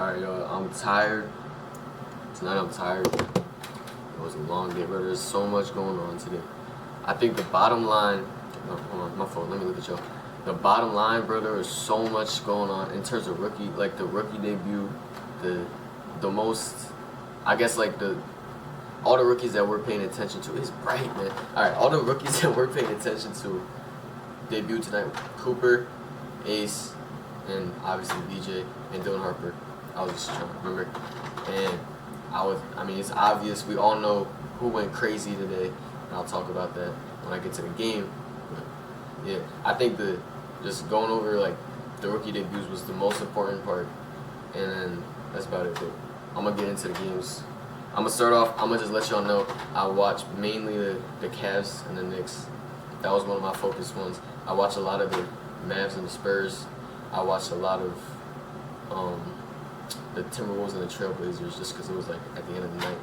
Alright, yo, I'm tired. Tonight I'm tired. It was a long day, bro. There's so much going on today. I think the bottom line, no, hold on, my phone, let me look at y'all. The bottom line, bro, there was so much going on in terms of rookie, like the rookie debut, the most, I guess like all the rookies that we're paying attention to. It's bright, man. Alright, all the rookies that we're paying attention to debut tonight. Cooper, Ace, and obviously DJ and Dylan Harper. I was just trying to remember. And I mean, it's obvious. We all know who went crazy today. And I'll talk about that when I get to the game. But yeah, I think just going over like the rookie debuts was the most important part. And then that's about it. But I'm going to get into the games. I'm going to start off. I'm going to just let y'all know I watched mainly the Cavs and the Knicks. That was one of my focus ones. I watched a lot of the Mavs and the Spurs. I watched a lot of the Timberwolves and the Trailblazers just because it was like at the end of the night,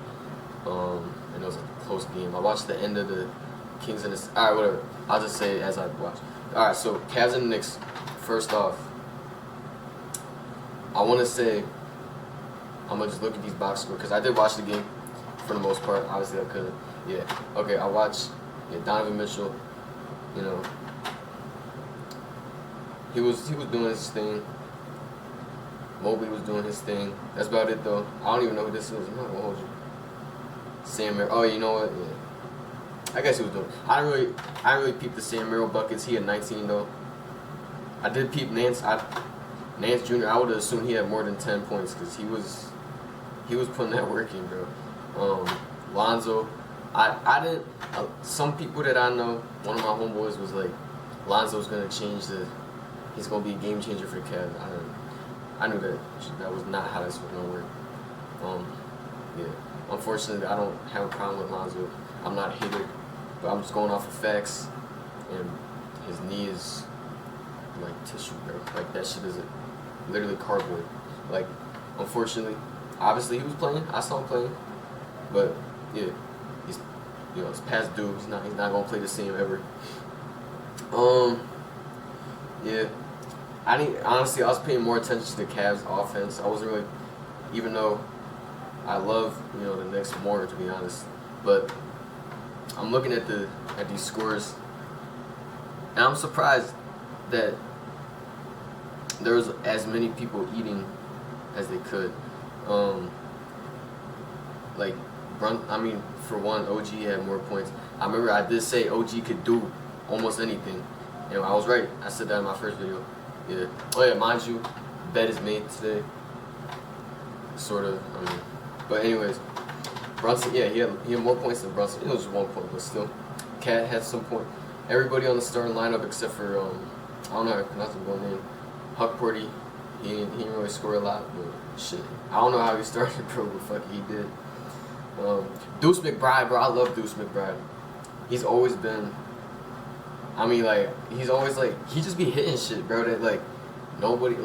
and it was a close game. I watched the end of the Kings and the. All right, whatever. I'll just say it as I watch. All right, so Cavs and the Knicks. First off, I want to say I'm gonna just look at these box scores because I did watch the game for the most part. Obviously, I couldn't. Yeah. Okay, I watched. Yeah, Donovan Mitchell. You know, he was doing his thing. Mobley was doing his thing. That's about it, though. I don't even know who this is. I'm not gonna hold you. Sam Merrill. Oh, you know what? Yeah. I guess he was doing. I didn't really peep the Sam Merrill buckets. He had 19 though. I did peep Nance. Nance Jr. I would have assumed he had more than 10 points because he was putting that work in, bro. Lonzo. I didn't. Some people that I know, one of my homeboys was like, Lonzo's gonna change he's gonna be a game changer for Cavs. I knew that was not how this was gonna work. Yeah. Unfortunately, I don't have a problem with Lonzo. I'm not a hater, but I'm just going off of facts. And his knee is like tissue, bro. Like that shit is literally cardboard. Like, unfortunately, obviously he was playing. I saw him playing, but yeah, it's past due. He's not gonna play the same ever. Yeah. Honestly, I was paying more attention to the Cavs offense. I wasn't really, even though I love, the Knicks more, to be honest. But I'm looking at these scores, and I'm surprised that there was as many people eating as they could. For one, OG had more points. I remember I did say OG could do almost anything, and I was right. I said that in my first video. Yeah. Oh yeah, mind you, bet is made today. Sort of. But anyways, Brunson. Yeah, he had more points than Brunson. It was just 1 point, but still, Cat had some point. Everybody on the starting lineup except for I don't know how to pronounce his real name. Huckporty. He didn't really score a lot, but shit. I don't know how he started, bro, but fuck, he did. Deuce McBride, bro. I love Deuce McBride. He's always been. He's always he just be hitting shit, bro. That nobody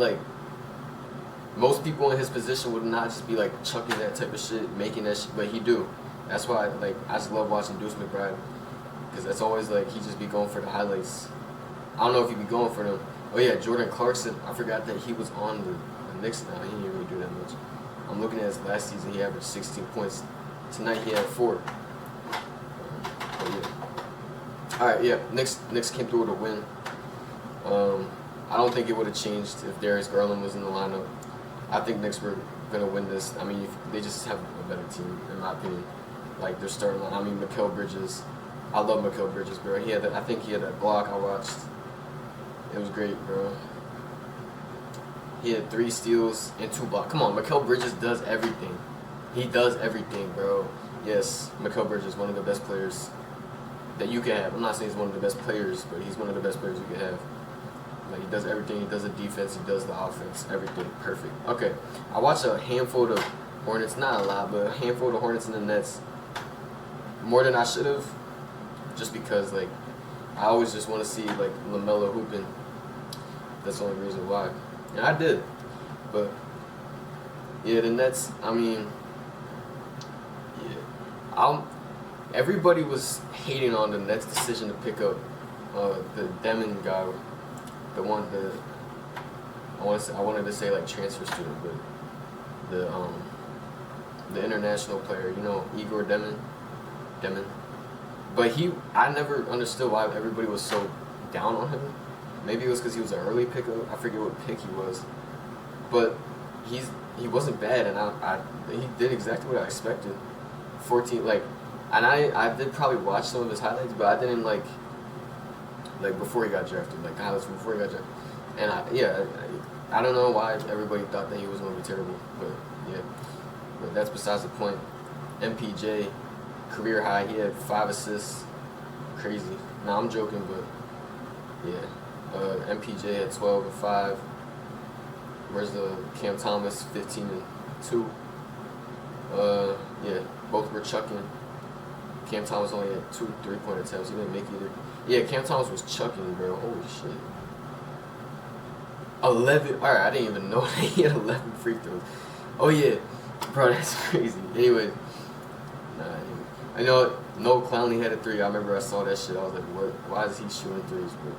most people in his position would not just be chucking that type of shit, making that shit, but he do. That's why I just love watching Deuce McBride, because that's always he just be going for the highlights. I don't know if he be going for them. Oh yeah, Jordan Clarkson. I forgot that he was on the Knicks now. He didn't really do that much. I'm looking at his last season. He averaged 16 points. Tonight he had 4. Yeah. Alright, yeah, Knicks came through with a win. I don't think it would have changed if Darius Garland was in the lineup. I think Knicks were going to win this. They just have a better team, in my opinion. Their starting line. Mikal Bridges. I love Mikal Bridges, bro. I think he had that block I watched. It was great, bro. He had 3 steals and 2 blocks. Come on, Mikal Bridges does everything. He does everything, bro. Yes, Mikal Bridges is one of the best players that you can have. I'm not saying he's one of the best players, but he's one of the best players you can have. He does everything. He does the defense. He does the offense. Everything. Perfect. Okay. I watched a handful of Hornets. Not a lot, but a handful of Hornets and the Nets. More than I should have. Just because, I always just want to see, LaMelo hooping. That's the only reason why. And I did. But, yeah, the Nets, everybody was hating on the Nets' decision to pick up the Demon guy, the one that I wanted to say transfer student, but the the international player, you know, Igor Demon. But I never understood why everybody was so down on him. Maybe it was because he was an early pick. I forget what pick he was, but he wasn't bad, and he did exactly what I expected. 14, like, and I did probably watch some of his highlights, but I didn't like before he got drafted, like highlights from before he got drafted, and I don't know why everybody thought that he was going to be terrible, but yeah, but that's besides the point. MPJ, career high, he had 5 assists, crazy. Nah, I'm joking, but yeah, MPJ had 12 and 5. Where's the Cam Thomas 15 and 2? Yeah, both were chucking. Cam Thomas only had 2 3-point attempts. He didn't make either. Yeah, Cam Thomas was chucking, bro. Holy shit. 11. All right, I didn't even know that he had 11 free throws. Oh yeah, bro, that's crazy. Anyway, I know Noah Clowney had a 3. I remember I saw that shit. I was like, what? Why is he shooting 3s? But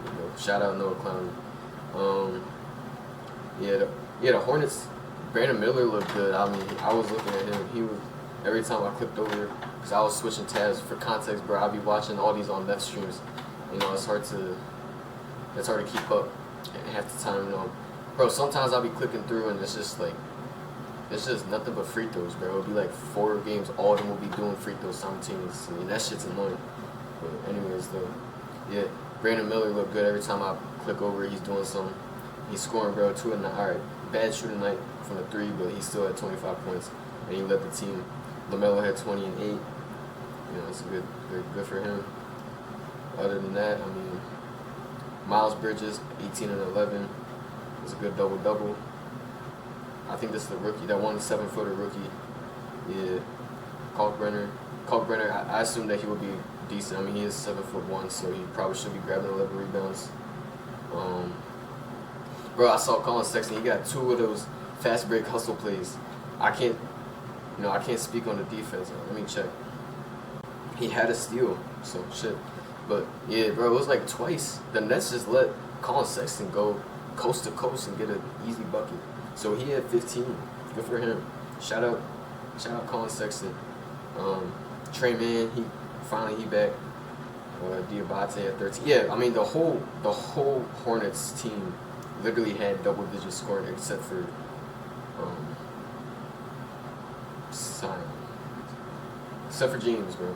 you know, shout out Noah Clowney. The Hornets. Brandon Miller looked good. I mean, I was looking at him. He was every time I clicked over, because I was switching tabs for context, bro. I'd be watching all these on net streams. You know, it's hard to keep up half the time. You know, bro. Sometimes I'll be clicking through and it's just nothing but free throws, bro. It'll be like 4 games, all of them will be doing free throws simultaneously, and that shit's annoying. But anyways, though, yeah, Brandon Miller looked good every time I click over. He's doing something. He's scoring, bro. 2 and 9. All right, bad shooting night from the 3, but he still had 25 points, and he led the team. LaMelo had 20 and 8. You know, it's good for him. Other than that, I mean, Miles Bridges 18 and 11. It's a good double-double. I think this is the rookie, that 7-footer rookie. Yeah, Kalkbrenner. I assume that he would be decent. I mean, he is 7'1", so he probably should be grabbing 11 rebounds. Bro, I saw Colin Sexton. He got 2 of those fast break hustle plays. I can't speak on the defense. Let me check. He had a steal, so shit. But yeah, bro, it was like twice. The Nets just let Colin Sexton go coast to coast and get an easy bucket. So he had 15. Good for him. Shout out Colin Sexton. Trey Mann, he back. Diabate had 13. Yeah, I mean the whole Hornets team literally had double-digit scoring except for James, bro.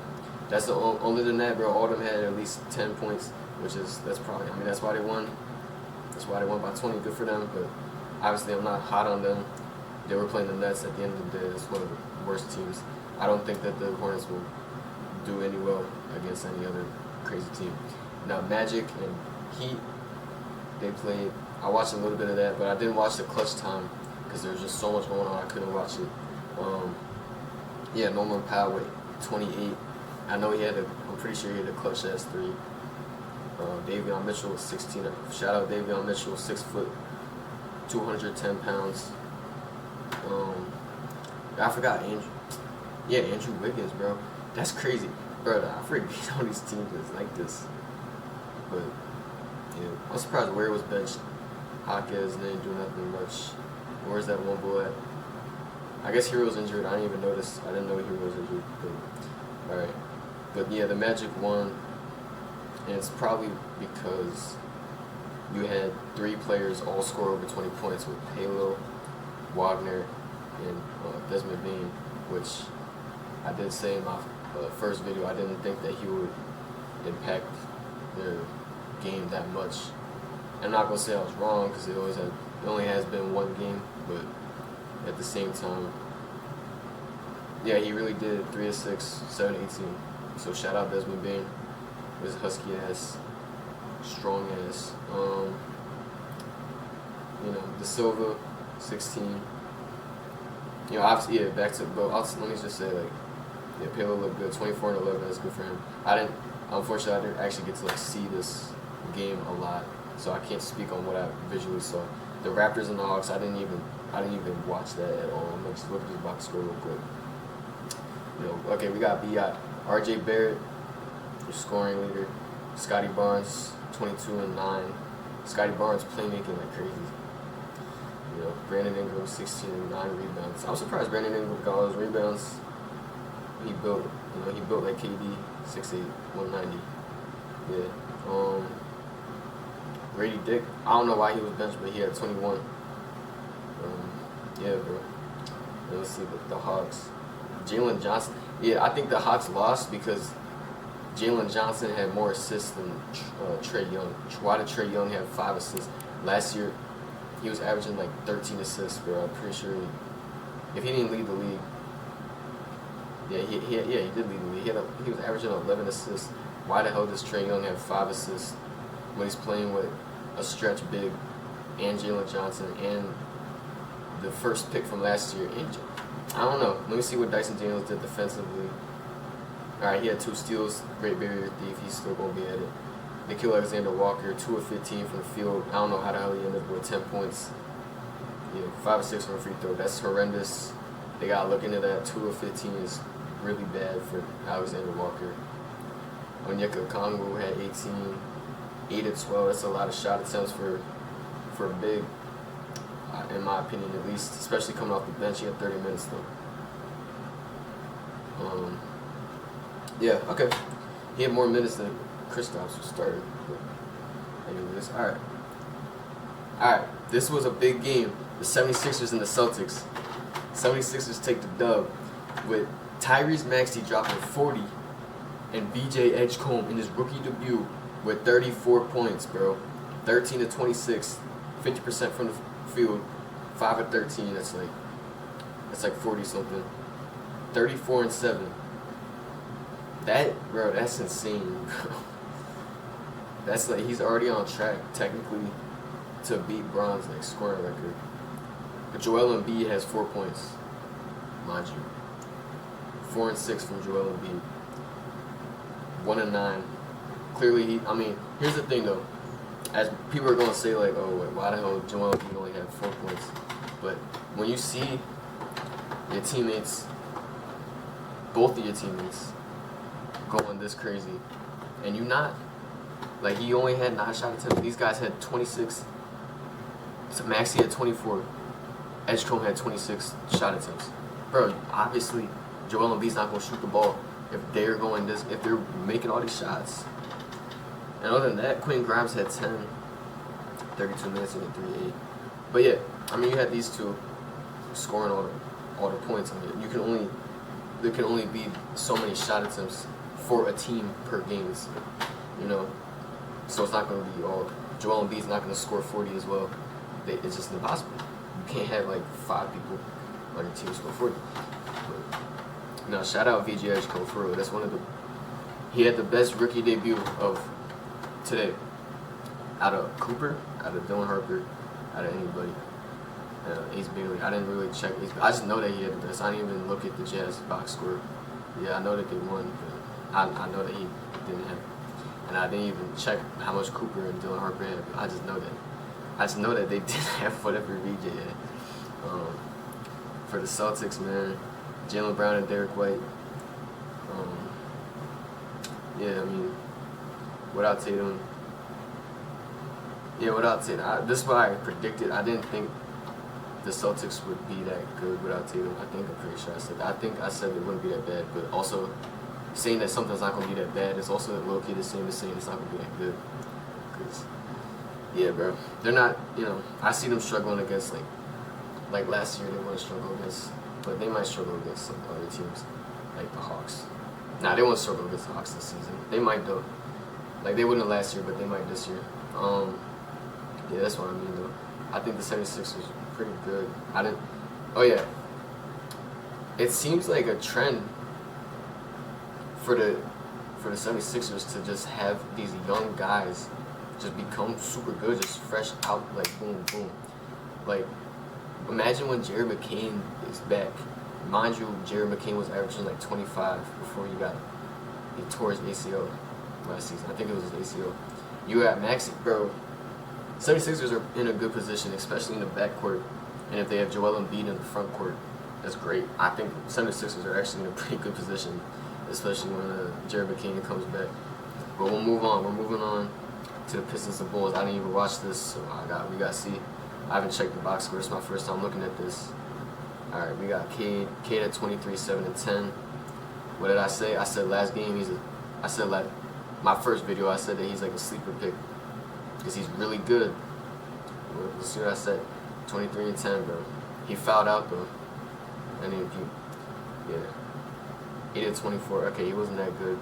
That's the only than that, bro. All of them had at least 10 points, that's why they won. That's why they won by 20. Good for them, but obviously I'm not hot on them. They were playing the Nets at the end of the day. It's one of the worst teams. I don't think that the Hornets will do any well against any other crazy team. Now Magic and Heat, they played. I watched a little bit of that, but I didn't watch the clutch time because there was just so much going on. I couldn't watch it. Norman Powell, 28. I know I'm pretty sure he had a clutch ass 3. Davion Mitchell was 16. Shout out Davion Mitchell, 6 foot, 210 pounds. I forgot Andrew. Yeah, Andrew Wiggins, bro. That's crazy, bro. I forget all these teams is like this. But yeah, I'm surprised Ware was benched. Hawkins didn't do nothing much. Where's that one boy at? I guess Hero's injured. I didn't even notice. I didn't know Hero was injured. But, all right. But yeah, the Magic won, and it's probably because you had 3 players all score over 20 points with Halo, Wagner, and Desmond Bain, which I did say in my first video. I didn't think that he would impact their game that much. I'm not gonna say I was wrong because it only has been 1 game, but at the same time, yeah, he really did 3 of 6, 7 of 18. So shout out Desmond Bain, his husky ass, strong ass. De Silva, 16. Obviously, yeah, back to but let me just say, Palo looked good, 24 and 11. That's good for him. Unfortunately, I didn't actually get to see this game a lot, so I can't speak on what I visually saw. The Raptors and the Hawks, I didn't even watch that at all. I'm just looking at the box score real quick. Okay, we got B.I. R.J. Barrett, your scoring leader. Scotty Barnes, 22 and 9. Scotty Barnes playmaking like crazy. You know, Brandon Ingram 16 and 9 rebounds. I'm surprised Brandon Ingram got all those rebounds. He built like KD 6'8", 190. Yeah. Grady Dick. I don't know why he was benched, but he had 21. Yeah, bro. And let's see the Hawks. Jalen Johnson. Yeah, I think the Hawks lost because Jalen Johnson had more assists than Trae Young. Why did Trae Young have 5 assists? Last year, he was averaging like 13 assists, bro. I'm pretty sure if he didn't lead the league, he did lead the league. He was averaging 11 assists. Why the hell does Trae Young have 5 assists when he's playing with a stretch big and Jalen Johnson and the first pick from last year? I don't know. Let me see what Dyson Daniels did defensively. Alright, he had 2 steals, great barrier thief, he's still going to be at it. Nikhil Alexander-Walker, 2 of 15 from the field. I don't know how the hell he ended up with 10 points. Yeah, 5 of 6 from a free throw. That's horrendous. They got to look into that. 2 of 15 is really bad for Alexander-Walker. Onyeka Okongwu had 18, 8 of 12. That's a lot of shot attempts for a big, in my opinion at least, especially coming off the bench. He had 30 minutes though. Yeah, okay. He had more minutes than Kristaps, who started. But anyways, alright. This was a big game. The 76ers and the Celtics. 76ers take the dub with Tyrese Maxey dropping 40 and BJ Edgecombe in his rookie debut with 34 points, bro. 13 to 26, 50% from the field, 5 of 13. That's like 40 something. 34 and 7. That's insane, bro. That's like he's already on track technically to beat Bron's like scoring record. But Joel Embiid has 4 points, mind you. 4 and 6 from Joel Embiid. 1 and 9. Clearly here's the thing though. As people are gonna say like, oh, why the hell Joel Embiid only had 4 points? But when you see your teammates, both of your teammates, going this crazy, and you not, like he only had 9 shot attempts. These guys had 26. So Maxey had 24. Edgecombe had 26 shot attempts. Bro, obviously Joel Embiid's not gonna shoot the ball if they're making all these shots. And other than that, Quentin Grimes had 10, 32 minutes and a 3-8. But yeah, you had these two scoring all the points. There can only be so many shot attempts for a team per game, you know. So it's not going to be all. Joel Embiid's not going to score 40 as well. It's just impossible. You can't have like 5 people on your team score 40. But, no, shout out VJ Edgecombe for real. That's he had the best rookie debut of today. Out of Cooper, out of Dylan Harper, out of anybody. Ace Bailey. I didn't really check. I just know that he had the best. I didn't even look at the Jazz box score. Yeah, I know that they won, but I know that he didn't have. And I didn't even check how much Cooper and Dylan Harper had. I just know that they didn't have whatever VJ had. For the Celtics, man, Jaylen Brown and Derek White. Yeah, without Tatum. Yeah, without Tatum. This is what I predicted. I didn't think the Celtics would be that good without Tatum. I'm pretty sure I said that. I think I said it wouldn't be that bad, but also saying that something's not going to be that bad is also low-key the same as saying it's not going to be that good. Because, yeah, bro, they're not, I see them struggling against, like last year they wouldn't struggle against, but they might struggle against some other teams, like the Hawks. Nah, they won't struggle against the Hawks this season. They might, though. Like, they wouldn't last year, but they might this year. Yeah, that's what I mean, though. I think the 76ers are pretty good. Oh, yeah. It seems like a trend for the 76ers to just have these young guys just become super good, just fresh out, like, boom, boom. Like, imagine when Jared McCain is back. Mind you, Jared McCain was averaging like 25 before he tore his ACL last season. I think it was his ACL. You got Maxey, bro. 76ers are in a good position, especially in the backcourt. And if they have Joel Embiid in the front court, that's great. I think 76ers are actually in a pretty good position, especially when Jared McCain comes back. But we'll move on. We're moving on to the Pistons and Bulls. I didn't even watch this, so we got to see. I haven't checked the box score. It's my first time looking at this. Alright, we got Cade at 23, 7 and 10. What did I say? I said last game my first video I said that he's like a sleeper pick because he's really good. Let's see what I said. 23 and 10, bro. He fouled out though. Yeah. He did 24. Okay, he wasn't that good.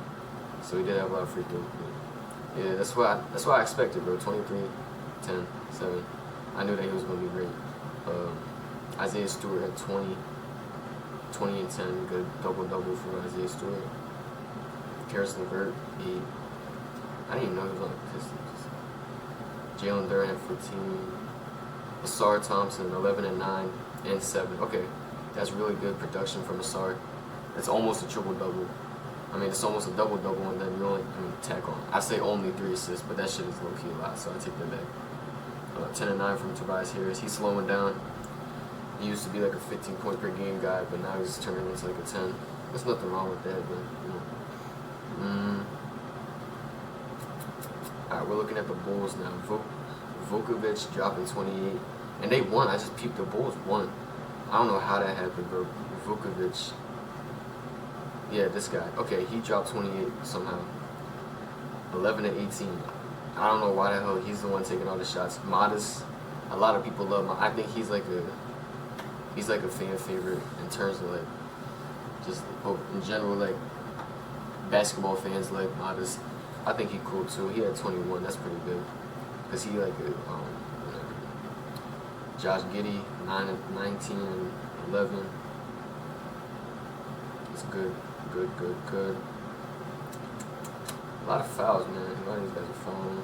So he did have a lot of free throws. Yeah, that's what I expected, bro. 23, 10, 7. I knew that he was gonna be great. Isaiah Stewart at 20 and 10, good double for Isaiah Stewart. Karis LeVert, I didn't even know he was on the Pistons. Jalen Duren at 15. Asar Thompson 11 and 9 and 7. Okay, that's really good production from Asar. It's almost a triple-double. I mean, it's almost a double-double, and then you only tack on. I say only 3 assists, but that shit is low-key a lot, so I take that back. 10 and 9 from Tobias Harris. He's slowing down. He used to be like a 15-point per game guy, but now he's turning into like a 10. There's nothing wrong with that, but you know. Alright, we're looking at the Bulls now. Vukovic dropping 28, and they won. I just peeped the Bulls won. I don't know how that happened, bro. Vukovic. Yeah, this guy. Okay, he dropped 28 somehow. 11 and 18. I don't know why the hell he's the one taking all the shots. Modest. A lot of people love him. I think he's like a fan favorite in terms of like just in general, like basketball fans like Modest. I think he cool too. He had 21. That's pretty good. Cause he like Josh Giddey 19 and 11. It's good. A lot of fouls, man. A lot of these guys are fouling.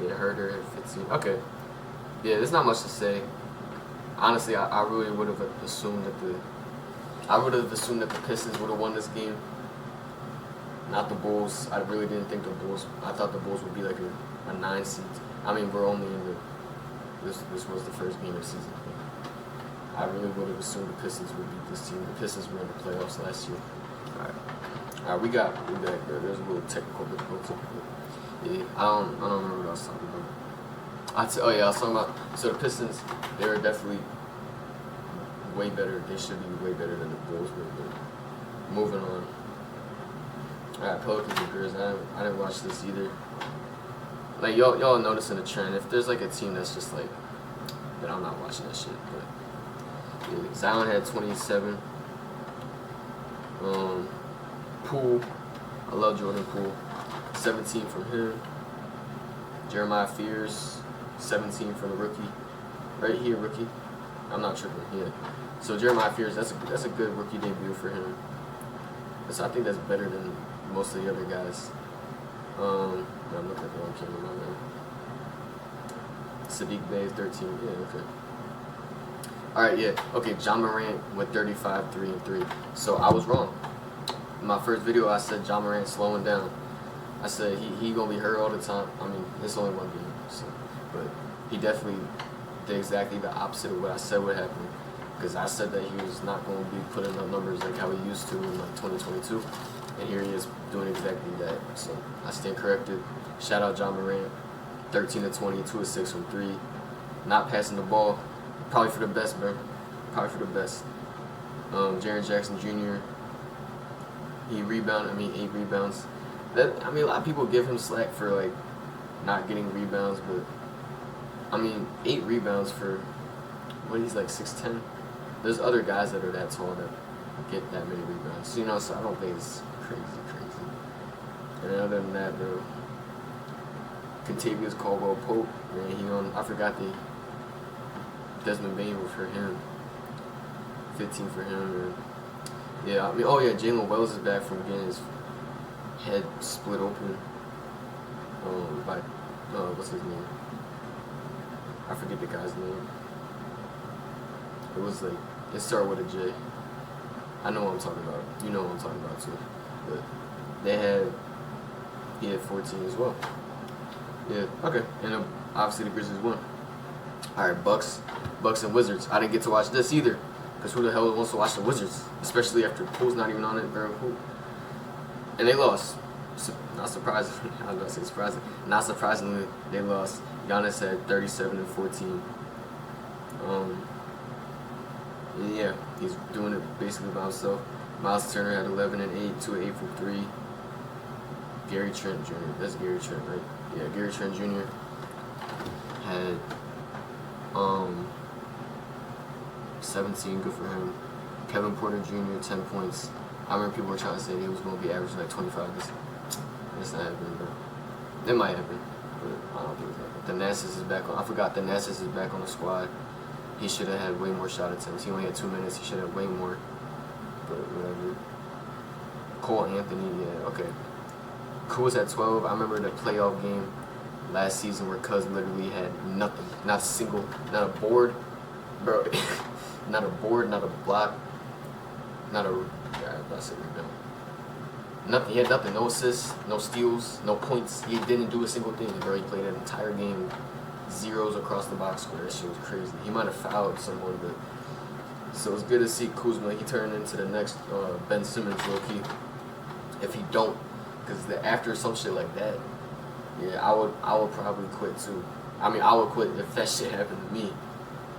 Yeah, Herder at 15. Okay. Yeah, there's not much to say. Honestly, I really would have assumed that the Pistons would have won this game. Not the Bulls. I really didn't think the Bulls. I thought the Bulls would be like a 9 seed. I mean, we're only in this was the first game of the season. I really would have assumed the Pistons would beat this team. The Pistons were in the playoffs last year. All right, we back there. There's a little technical difficulty. Yeah, I don't remember what I was talking about. I was talking about. So the Pistons, they were definitely way better. They should be way better than the Bulls were. But moving on. All right, Pelicans and Grizzlies. I didn't watch this either. Like y'all noticing a trend. If there's like a team that's just like, then I'm not watching that shit. But yeah, Zion had 27. Poole, I love Jordan Poole. 17 from him. Jeremiah Fears, 17 from the rookie. Right here, rookie. I'm not tripping. Yeah. So Jeremiah Fears, that's a good rookie debut for him. So I think that's better than most of the other guys. I'm looking at the wrong camera, my man. Sadiq Bey is 13. Yeah, okay. Alright, yeah. Okay, John Morant with 35, 3 and 3. So I was wrong. In my first video, I said John Morant slowing down. I said he gonna be hurt all the time. I mean, it's only one game, so, but he definitely did exactly the opposite of what I said would happen. Because I said that he was not going to be putting up numbers like how he used to in like 2022, and here he is doing exactly that. So I stand corrected. Shout out John Morant, 13 to 20, 2 of 6 from 3, not passing the ball. Probably for the best, bro. Probably for the best. Jaren Jackson Jr. He rebounded. 8 rebounds. A lot of people give him slack for like not getting rebounds, but 8 rebounds for what, he's like 6'10". There's other guys that are that tall that get that many rebounds. So I don't think it's crazy. And then other than that, bro, Contavious Caldwell Pope, man, I forgot the Desmond Bain for him. 15 for him. Yeah, Jalen Wells is back from getting his head split open by what's his name? I forget the guy's name. It was like, it started with a J. I know what I'm talking about. You know what I'm talking about too. But he had 14 as well. Yeah, okay. And obviously the Grizzlies won. Alright, Bucks and Wizards. I didn't get to watch this either. Because who the hell wants to watch the Wizards? Especially after Poole's not even on it, bro. And they lost. not surprisingly, I was about to say surprising. Not surprisingly, they lost. Giannis had 37 and 14. Yeah, he's doing it basically by himself. Miles Turner had 11 and 8, 2 8 for 3. Gary Trent Jr. That's Gary Trent, right? Yeah, Gary Trent Jr. had 17, good for him. Kevin Porter Jr. 10 points. I remember people were trying to say he was going to be averaging like 25 this. That's not happening, bro. It might happen, but I don't think it's happening. The Nassus is back on. I forgot the Nassus is back on the squad. He should have had way more shot attempts. He only had 2 minutes. He should have way more. But whatever. Cole Anthony, yeah, okay. Kuz at 12. I remember the playoff game last season where Cuz literally had nothing. Not a single, not a board, bro. Not a board, not a block, not a, yeah, that's it right now. Nothing. He had nothing. No assists, no steals, no points. He didn't do a single thing, bro. He played an entire game, zeros across the box score. That shit was crazy. He might have fouled someone, but so it's good to see Kuzma. He turned into the next Ben Simmons low-key. If he don't, because after some shit like that, yeah, I would probably quit too. I mean, I would quit if that shit happened to me.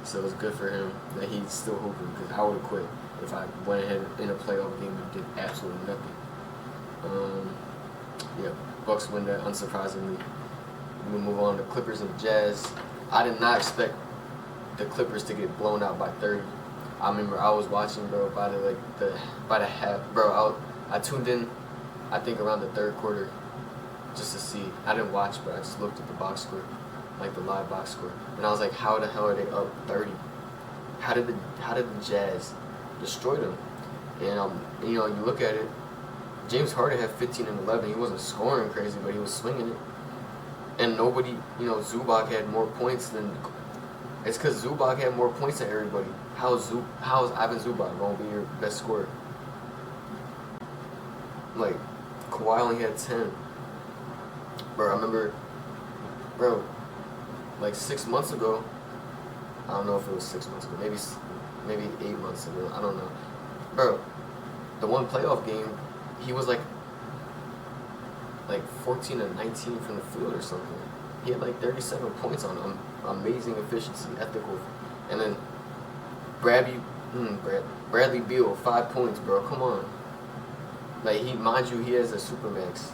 So it's good for him that he's still hooping, because I would have quit if I went ahead in a playoff game and did absolutely nothing. Yeah, Bucks win that unsurprisingly. We move on to Clippers and Jazz. I did not expect the Clippers to get blown out by 30. I remember I was watching, bro, by the half, bro. I tuned in, I think around the third quarter, just to see. I didn't watch, but I just looked at the box score, like the live box score, and I was like, how the hell are they up 30? How did the Jazz destroy them? And you know, you look at it. James Harden had 15 and 11. He wasn't scoring crazy, but he was swinging it. And nobody, you know, Zubac had more points than. It's because Zubac had more points than everybody. How is Ivan Zubac going to be your best scorer? Like, Kawhi only had 10. Bro, I remember, bro, like 6 months ago. I don't know if it was 6 months ago. Maybe 8 months ago. I don't know. Bro, the one playoff game, he was like 14 and 19 from the field or something. He had like 37 points on him. Amazing efficiency, ethical. And then Bradley Beal, 5 points, bro. Come on. Like, mind you, he has a supermax.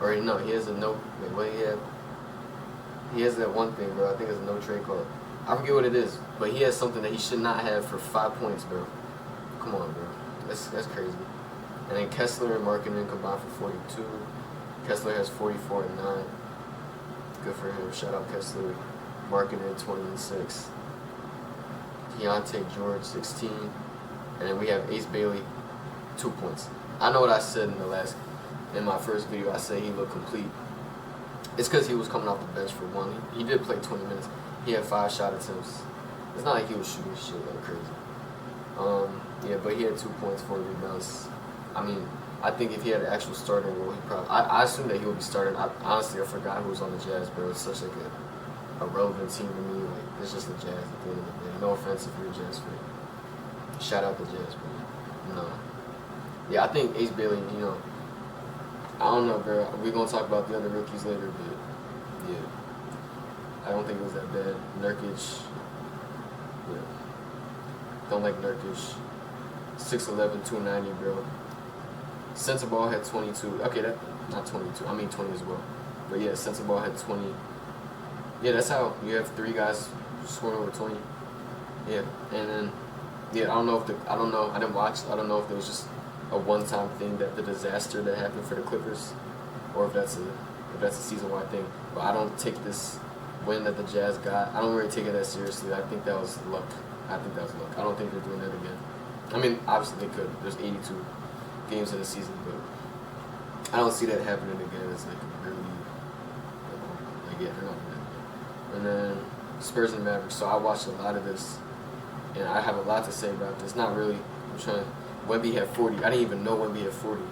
Or no, he has a no. Wait, what he have? He has that one thing, bro. I think it's a no trade call. I forget what it is, but he has something that he should not have for 5 points, bro. Come on, bro. That's crazy. And then Kessler and Markkanen combined for 42. Kessler has 44 and 9. Good for him. Shout out Kessler. Markkanen 20 and 6. Keontae George 16. And then we have Ace Bailey 2 points. I know what I said in my first video. I said he looked complete. It's because he was coming off the bench for one. He did play 20 minutes. He had 5 shot attempts. It's not like he was shooting shit like crazy. Yeah, but he had 2 points, 4 rebounds. I mean, I think if he had an actual starting role, he probably. I assume that he would be starting. Honestly, I forgot who was on the Jazz, bro. It's such like a relevant team to me. Like, it's just the Jazz at the end of the day. No offense if you're a Jazz fan. Shout out the Jazz, bro. No. Yeah, I think Ace Bailey, you know, I don't know, bro. We're going to talk about the other rookies later, but yeah. I don't think it was that bad. Nurkic, yeah. Don't like Nurkic. 6'11", 290, bro. Center Ball had 22. Okay, that not 22. I mean 20 as well. But yeah, Center Ball had 20. Yeah, that's how you have 3 guys scoring over 20. Yeah, and then yeah, I don't know. I didn't watch. I don't know if it was just a one-time thing, that the disaster that happened for the Clippers, or if that's a season-wide thing. But I don't take this win that the Jazz got. I don't really take it that seriously. I think that was luck. I don't think they're doing that again. I mean, obviously they could. There's 82 games in the season, but I don't see that happening again. It's like really, like, yeah, they're not doing that again. And then Spurs and Mavericks. So I watched a lot of this, and I have a lot to say about this. Not really. Wemby had 40. I didn't even know Wemby had 40.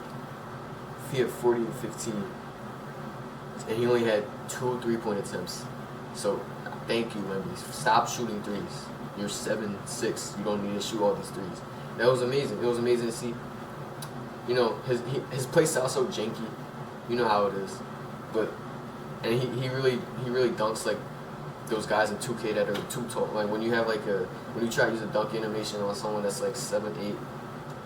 He had 40 and 15, and he only had 2 3-point attempts. So thank you, Wemby. Stop shooting threes. You're 7'6". You don't need to shoot all these threes. That was amazing. It was amazing to see. You know, his play style so janky. You know how it is. But and he really dunks like those guys in 2K that are too tall. Like when you have like when you try to use a dunk animation on someone that's like 7'8",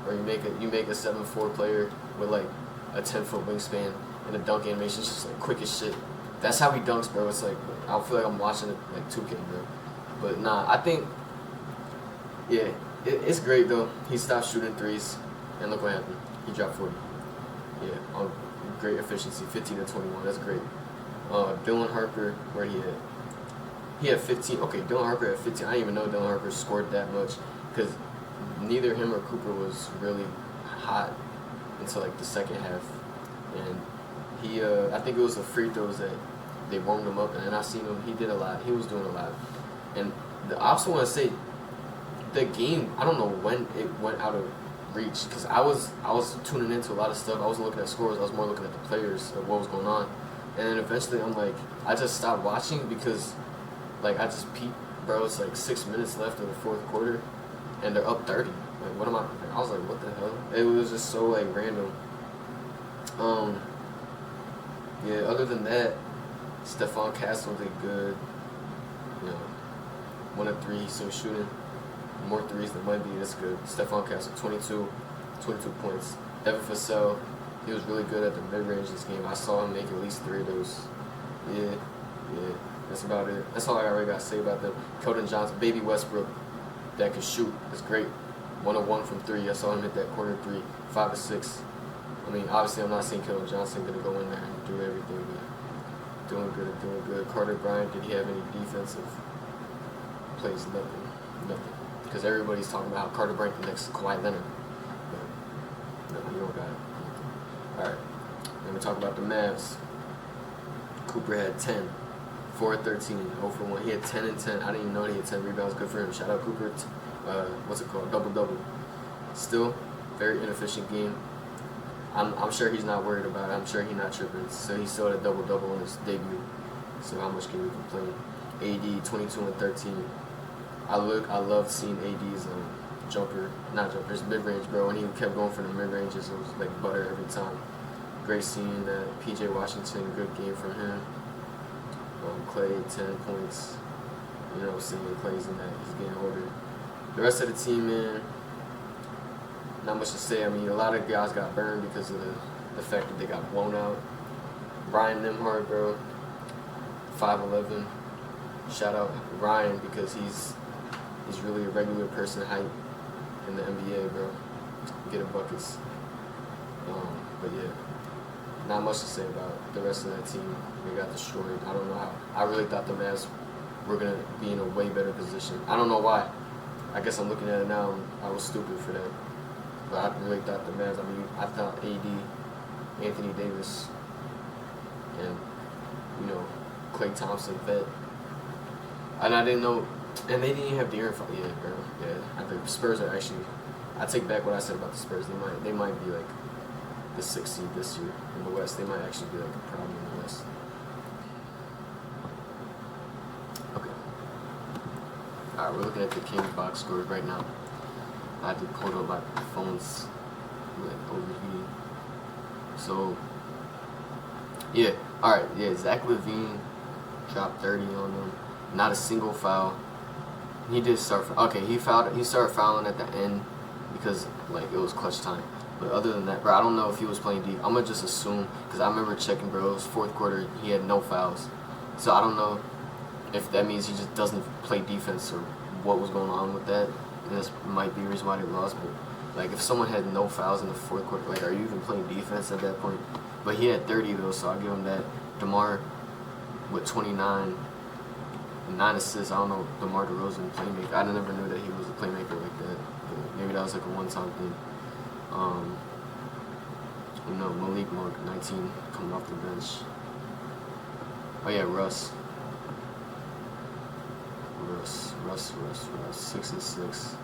or you make a 7'4" player with like a 10-foot wingspan, and the dunk animation is just like quick as shit. That's how he dunks, bro. It's like I feel like I'm watching like 2K, bro. But nah, I think yeah, it's great though. He stopped shooting threes, and look what happened. He dropped 40. Yeah, on great efficiency, 15 to 21. That's great. Dylan Harper, where he at? He had 15. Okay, Dylan Harper had 15. I didn't even know Dylan Harper scored that much because neither him or Cooper was really hot until like the second half. And he, I think it was the free throws that they warmed him up, and then I seen him. He did a lot. He was doing a lot. And I also want to say, the game, I don't know when it went out of reach because I was tuning into a lot of stuff. I wasn't looking at scores. I was more looking at the players of what was going on. And then eventually I'm like, I just stopped watching because like I just peeped, bro. It's like 6 minutes left of the fourth quarter, and they're up 30. Like, what am I? I was like, what the hell? It was just so like random. Yeah. Other than that, Stephon Castle did good. You know, 1 of 3, so shooting more threes than Wemby. That's good. Stephon Castle, 22 points. Devin Vassell, he was really good at the mid-range this game. I saw him make at least 3 of those. Yeah. That's about it. That's all I really got to say about them. Keldon Johnson, baby Westbrook, that can shoot. It's great. 1 of 1 from 3. I saw him hit that corner 3, 5 of 6. I mean, obviously, I'm not saying Keldon Johnson going to go in there and do everything, but doing good. Carter Bryant, did he have any defensive plays? Nothing. Because everybody's talking about how Carter Bryant the next Kawhi Leonard. But no, you don't got it. All right. Let me talk about the Mavs. Cooper had 10. 4 of 13, 0 for 1. He had 10 and 10. I didn't even know he had 10 rebounds. Good for him. Shout out Cooper. What's it called? Double-double. Still, very inefficient game. I'm sure he's not worried about it. I'm sure he's not tripping. So he still had a double-double in his debut. So how much can we complain? AD, 22 and 13. I loved seeing AD's his mid-range, bro. When he kept going for the mid-ranges, it was like butter every time. Great seeing that. PJ Washington, good game from him. Clay, 10 points. You know, seeing Clay's in that. He's getting older. The rest of the team, man, not much to say. I mean, a lot of guys got burned because of the fact that they got blown out. Ryan Nembhard, bro, 5'11". Shout out Ryan because he's really a regular person height in the NBA, bro. Getting buckets. But yeah, not much to say about the rest of that team. They got destroyed. I don't know how. I really thought the Mavs were going to be in a way better position. I don't know why. I guess I'm looking at it now and I was stupid for that. But I really thought the Mavs, I thought AD, Anthony Davis, and, Klay Thompson, vet. And I didn't know, and they didn't even have De'Aaron Fox. Yeah, bro. Yeah, the Spurs are actually, I take back what I said about the Spurs. They might be like the 6th seed this year in the West. They might actually be like a problem in the West. Okay. Alright, we're looking at the Kings box scores right now. I had to pull up my phone's like overheating. So yeah, alright, yeah, Zach LaVine dropped 30 on them. Not a single foul. He did start. Okay, he started fouling at the end because like it was clutch time. But other than that, bro, I don't know if he was playing deep. I'm gonna just assume because I remember checking, bro. It was fourth quarter. He had no fouls, so I don't know if that means he just doesn't play defense or what was going on with that. And this might be the reason why they lost. But like, if someone had no fouls in the fourth quarter, like, are you even playing defense at that point? But he had 30 though, so I'll give him that. DeMar with 29. 9 assists. I don't know DeMar DeRozan playmaker. I never knew that he was a playmaker like that. But maybe that was like a one-time thing. Malik Monk, 19, coming off the bench. Oh yeah, Russ, 6 and 6.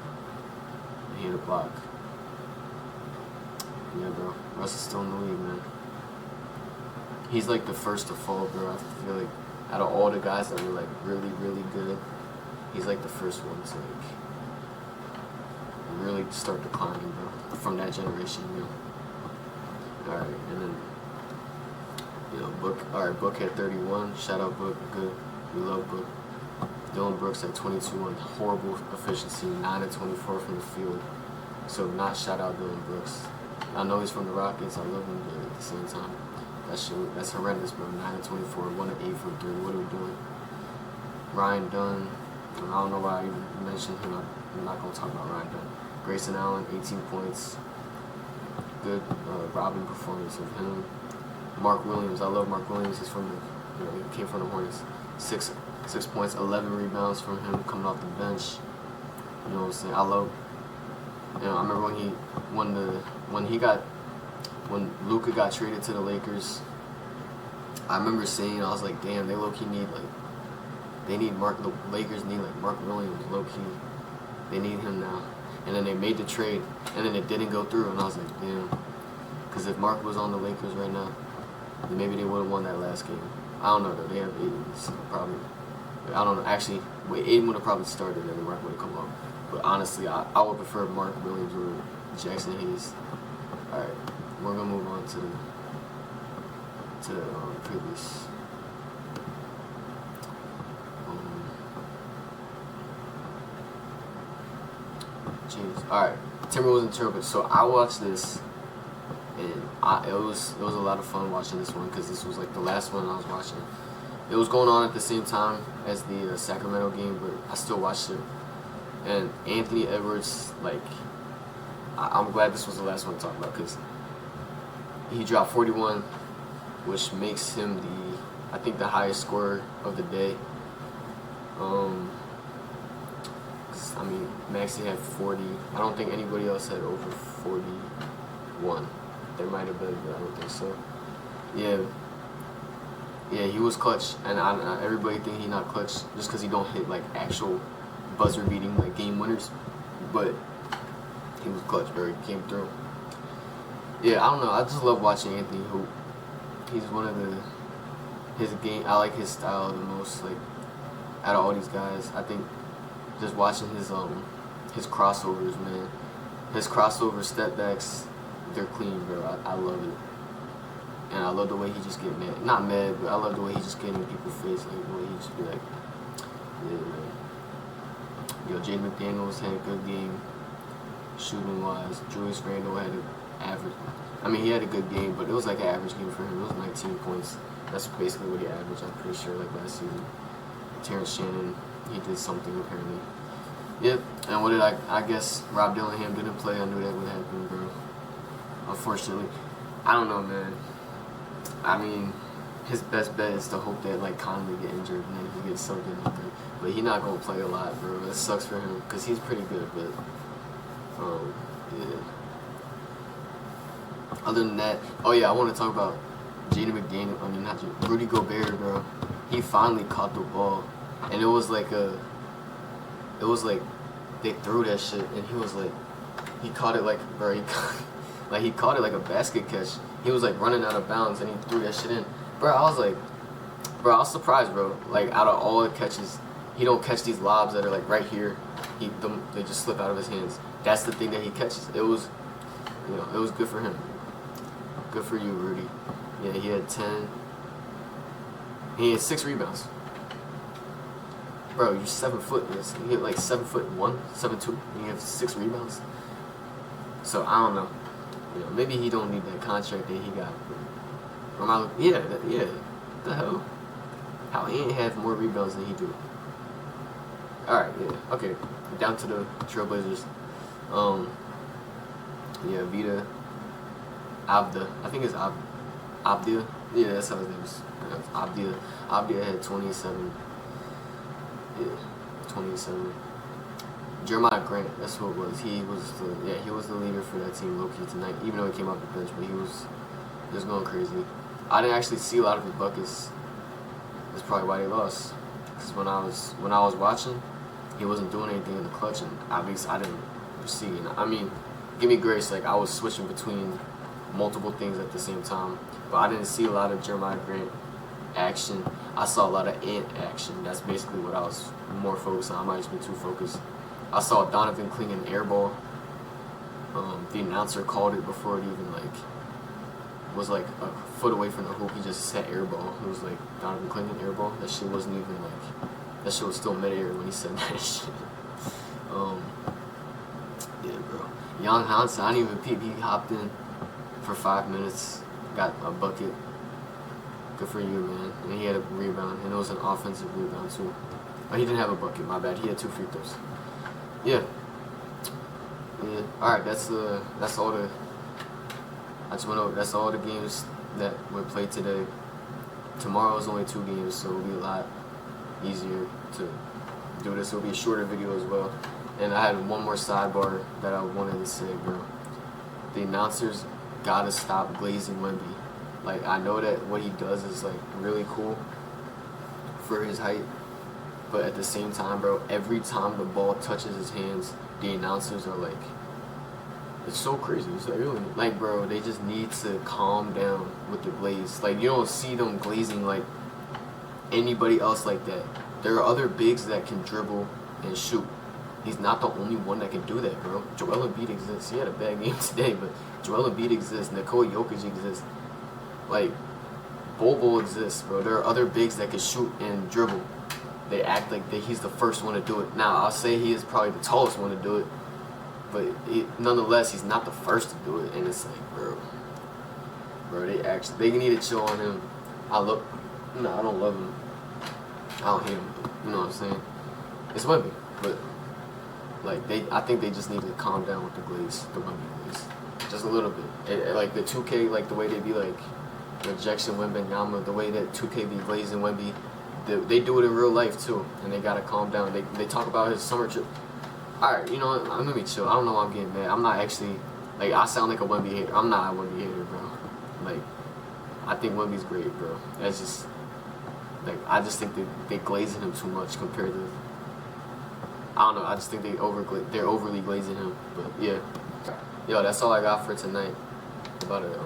And he hit a block. Yeah, bro. Russ is still in the league, man. He's like the first to fall, bro. I feel like out of all the guys that were like really, really good, he's like the first one to like really start declining, bro. From that generation, you know. Alright, and then Book. All right, Book had 31. Shout out Book. Good. We love Book. Dylan Brooks at 22 on horrible efficiency, 9 of 24 from the field. So not shout out Dylan Brooks. I know he's from the Rockets. I love him, but at the same time, that's horrendous, bro. 9 of 24, 1 of 8 from 3. What are we doing? Ryan Dunn. I don't know why I even mentioned him. I'm not gonna talk about Ryan Dunn. Grayson Allen, 18 points. Good robbing performance of him. Mark Williams. I love Mark Williams. He's from he came from the Hornets. 6 points, 11 rebounds from him coming off the bench. You know what I'm saying? I remember when Luka got traded to the Lakers. I remember saying, I was like, damn, they low-key need the Lakers need Mark Williams, low-key. They need him now. And then they made the trade, and then it didn't go through, and I was like, damn. Because if Mark was on the Lakers right now, then maybe they would have won that last game. I don't know though. They have Aiden, so probably. I don't know. Actually, Aiden would have probably started, and then Mark would have come up. But honestly, I would prefer Mark Williams or Jackson Hayes. All right, we're gonna move on to the previous. Jeez. All right, Timberwolves and Trailblazers. So I watched this. And it was a lot of fun watching this one because this was like the last one I was watching. It was going on at the same time as the Sacramento game, but I still watched it. And Anthony Edwards, I'm glad this was the last one to talk about because he dropped 41, which makes him I think the highest scorer of the day. Maxey had 40. I don't think anybody else had over 41. There might have been, but I don't think so. Yeah, he was clutch, and everybody think he not clutch just because he don't hit actual buzzer-beating game winners, but he was clutch, bro. He came through. Yeah, I don't know. I just love watching Anthony hoop. He's one of his game. I like his style the most. Out of all these guys, I think just watching his crossovers, man. His crossover step backs. They're clean, bro. I love it. And I love the way he just get mad. Not mad, but I love the way he just get in people's face. The way he just be like, yeah, man. Jaden McDaniels had a good game, shooting-wise. Julius Randle had an average. He had a good game, but it was an average game for him. It was 19 points. That's basically what he averaged, I'm pretty sure, last season. Terrence Shannon, he did something, apparently. Yep. And what did I guess Rob Dillingham didn't play. I knew that would happen, bro. Unfortunately, I don't know, man. His best bet is to hope that Conley get injured and then he gets subbed in. But he not gonna play a lot, bro. It sucks for him because he's pretty good. But yeah. Other than that, oh yeah, I want to talk about Jaden McDaniel. Not Rudy Gobert, bro. He finally caught the ball, and it was they threw that shit, and he caught it bro. He caught it like a basket catch. He was running out of bounds and he threw that shit in. Bro, I was surprised, bro. Out of all the catches, he don't catch these lobs that are right here. They just slip out of his hands. That's the thing that he catches. It was good for him. Good for you, Rudy. Yeah, he had 10. He had 6 rebounds. Bro, you're 7 foot. You hit 7'1", 7'2", and you have 6 rebounds. So I don't know. Maybe he don't need that contract that he got. Yeah. What the hell? How he ain't have more rebounds than he do? All right, yeah. Okay, down to the Trailblazers. Yeah, Vita Abda. I think it's Abdia. Yeah, that's how his name is. Abdia. Abdia had 27. Yeah, 27. Jeremiah Grant, that's who it was. He was the leader for that team low-key tonight, even though he came off the bench, but he was going crazy. I didn't actually see a lot of his buckets. That's probably why they lost. Because when I was watching, he wasn't doing anything in the clutch, and at least I didn't see. And give me grace, I was switching between multiple things at the same time, but I didn't see a lot of Jeremiah Grant action. I saw a lot of Ant action. That's basically what I was more focused on. I might just be too focused. I saw Donovan Clingan airball. The announcer called it before it even was like a foot away from the hoop. He just set air ball. It was like Donovan Clinton air ball. That shit wasn't even like, that shit was still mid-air when he said that shit. Yeah, bro. Young Hansen, I didn't even peep. He hopped in for 5 minutes, got a bucket. Good for you, man. And he had a rebound, and it was an offensive rebound too. But he didn't have a bucket. My bad. He had 2 free throws. Yeah. Yeah. All right. That's all the. I just went over. That's all the games that were played today. Tomorrow is only 2 games, so it'll be a lot easier to do this. It'll be a shorter video as well. And I had one more sidebar that I wanted to say, bro. The announcers gotta stop glazing Wemby. Like, I know that what he does is like really cool for his height, but at the same time, bro, every time the ball touches his hands, the announcers are like, it's so crazy. It's like, really, like, bro, they just need to calm down with the glaze. Like, you don't see them glazing like anybody else like that. There are other bigs that can dribble and shoot. He's not the only one that can do that, bro. Joel Embiid exists. He had a bad game today, but Joel Embiid exists. Nikola Jokic exists. Like, Bobo exists, bro. There are other bigs that can shoot and dribble. They act like he's the first one to do it. Now, I'll say he is probably the tallest one to do it, but nonetheless, he's not the first to do it. And it's like, bro, they need to chill on him. I don't love him. I don't hate him. You know what I'm saying? It's Wemby, but like I think they just need to calm down with the glaze, the Wemby glaze, just a little bit. Like the 2K, like the way they be like rejection Wembanyama, the way that 2K be glazing Wemby, they do it in real life too, and they gotta calm down. They talk about his summer trip. All right, you know what? I'm gonna be chill. I don't know why I'm getting mad. I'm not actually like I sound like a Wemby hater. I'm not a Wemby hater, bro. Like I think Wemby's great, bro. That's just like I just think they glazing him too much compared to. I don't know. I just think they're overly glazing him. But yeah, yo, that's all I got for tonight. About it.